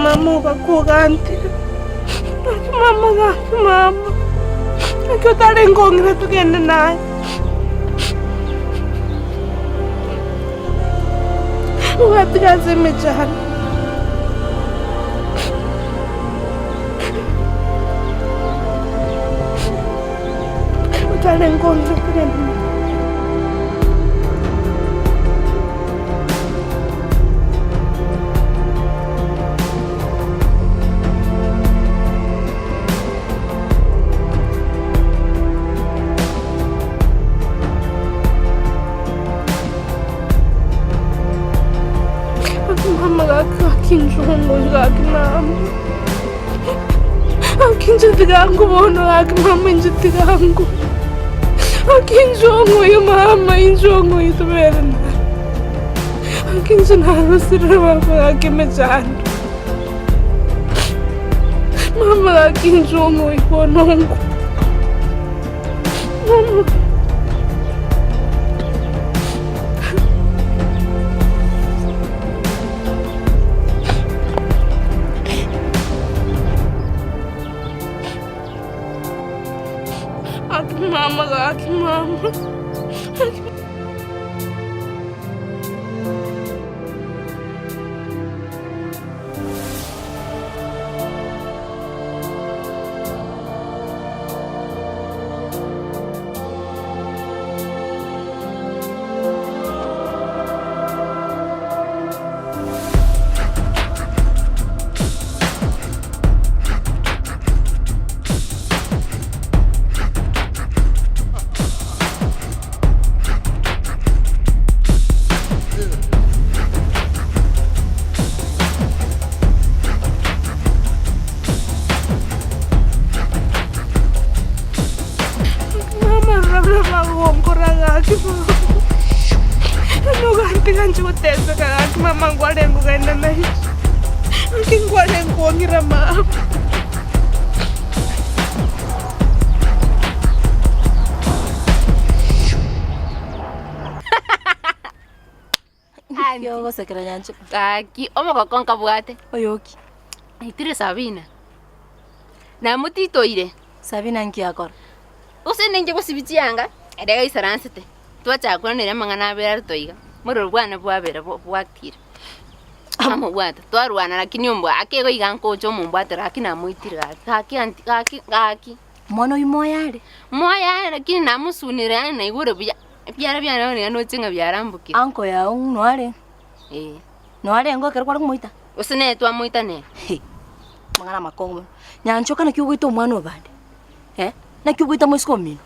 Mama ukakuganti. Mama. Aku tadi ngomongin itu kena naik. Waktu kasih mecahan. Tadi ngomongin itu kena naik. Akin jatigangu bono aki mama jatigangu. Akin jongo ya mama injongo itu berna. Akin senang sirwa aki mejan. Mama akin jongo ikonongo. Mama lagi mama. Mama guarda yang bukan nama mungkin guarda yang gua ngira maaf. Yo se cree yancho. Aquí, omo con kabuate. Oyoki. Itire Sabina. Na mutito ire. Sabina nki akor. Use nenge bosibityanga. Edega isaransete. Twacha kwanira mangana bera toiga. Moro bwana bwabera bwakira. Amo bwata. Twarwana lakini ombwa akego igankocho mumbwata lakini amuitira. Kaki. Mono imoyale. Moya lakini namusunira na igure byara byana no tsinga byarambuki. Anko ya unwale. Noale ngo kerwa kumuita. Usine twamuita ne. Mangana makongo. Nyancho kana kyugwita omwana obande. Na kyugwita mwisiko mino.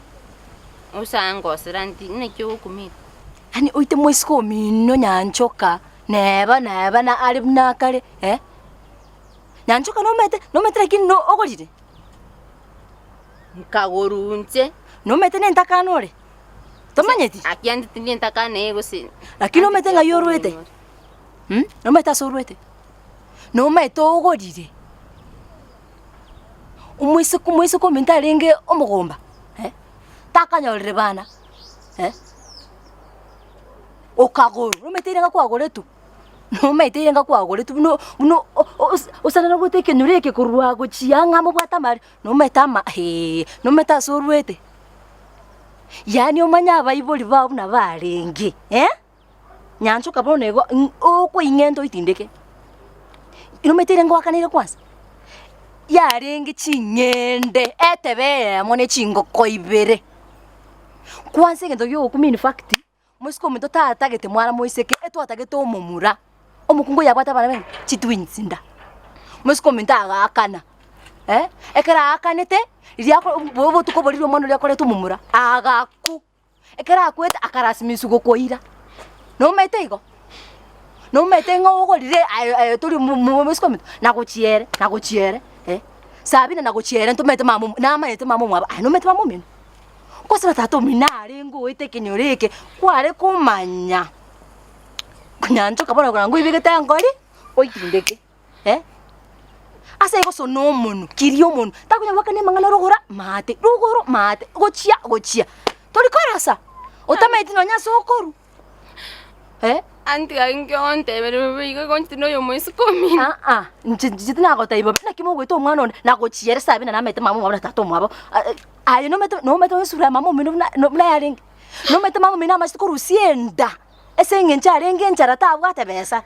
Usango siranti ne kyukumita. Hani oite mwisiko mino nyanchoka. Neba na ali nakale, Nyanchoka no mete lakini no ogolire. Nkagorunze. No mete ne ntakanore. Tomanyeti. Akiandi tindi ntakane ego si. Lakini no mete ngayoruete. No mete asoruete. No mete ogolire. Umwisiko mintalenge omugomba. Takanyorere bana. Okagoro, no mete irenga kwagore tu. No mete irenga kwagore tu. No usana guteke nureke kurwa gucianga mu bwatamari. No metama no meta soruete. Yani omanya abayiboli babu na barenge, Nyancho kabone nego okwo ingendo itindeke. No mete irenga wakanire kwanza. Yarenge chinyende etebe mone chingo koibere. Kwanza ngendo yo kumini fact. Mwisiko mito tatagete mwana moiseke eto atagete omumura. Omukungu yabata bana ben chitwinsinda. Mwisiko minta akana. Ekera akanete lyako bobo tukoboliro mwana lyako leto mumura. Agaku. Ekera akweta akarasimisu gokoira. No mete igo. No mete ngo ogolire tuli mwisiko mito nagochiere. Sabina nagochiere ntomete mamu na mete mamu mwaba. No mete mamu mino. Kwasira tato minare ngo itekenyoreke kware kumanya. Nyancho kabona ngo ibigeta ngori oitindeke. Asa ego sono munu, kirio munu. Takunya wakane mangana rogora mate, rogoro mate, gochia. Tori korasa. Otama itino nya sokoru. Anti angyo onte bere biga kontino yo moisu komi. Njitina gota ibo na kimo gweto mwana na gochiere sabe na mete mamu mabona tato mwabo. Ayo no meto sura mamu mino no mna yaring. No meto mamu mina masiku rusienda. Ese ngenchare ngenchara tabwate besa.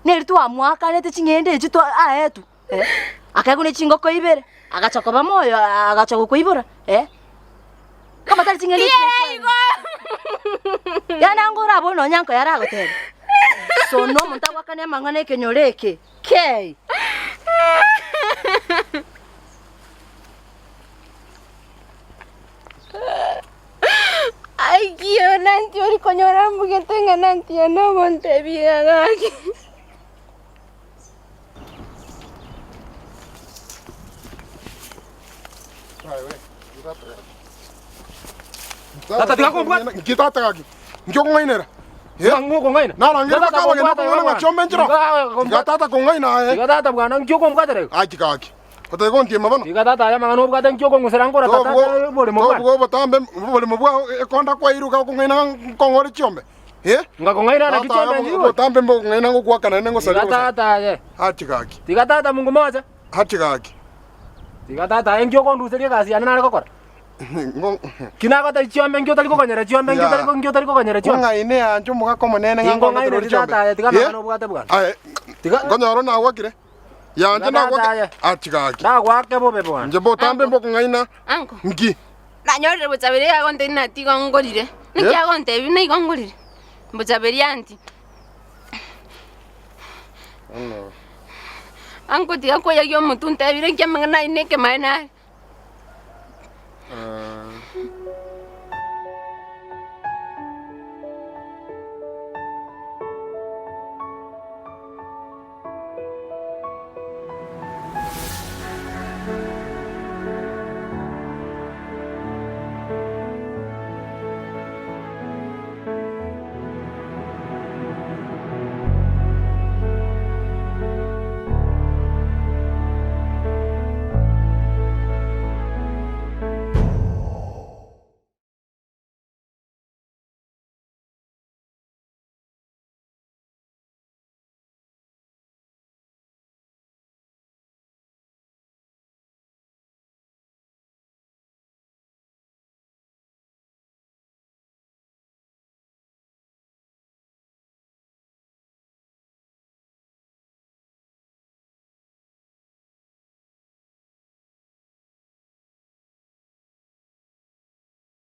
Neritu amwaka nete chingende chito aetu. Akagune chingo ko ibere. Agachoko bamoyo agachoko ko ibora. Kama tali chingende chiko. Yana ngora bono nyanko yara gotera. Sono muntakwa kane mangane kenyoreke. Kei. Ay, kio nanti ori konyora mbugetenga nanti no monte biga gaki. Tata tiga ko buat. Kita tagaki. Ngyo ko ngainera. Ngo ko ngaina. Na ngira ka wa ngena ko nga chombe njiro. Tiga tata ko ngaina Tiga tata bwana ngyo ko mukatare. Ajikaki. Kote ko ntiema bana. Tiga tata ya mangano bukata ngyo ko ngusera ngora tata bole mo. To go batambe bole mo bwa konda kwa iruka ko ngaina ko ngori chombe. Nga ko ngaina na kichombe njiro. Batambe mo ngaina ko kwa kana nengo sali. Tiga tata ye. Ajikaki. Tiga tata mungu moja. Ajikaki. Tiga tata ngyo ko nduserie kasi yana na kokora. Kina kata chombe ngyo tali ko kanyera chombe ngyo tali ko kanyera chombe. Ngaine ya njumu ka komo nene nga ko ngaina tata ya tiga mangano bukata bwana. Tiga ngonyoro na wakire. Ya njena kwa ajikaki. Na kwake bobe bwana. Nje botambe mo ngaina. Anko. Ngi. Na nyore bochabere ya konte na tiga ngorire. Niki agonte bi na igongorire. Bochabere anti. Anko tiga ko ya yo mutunta bire kya mangana ine ke maina.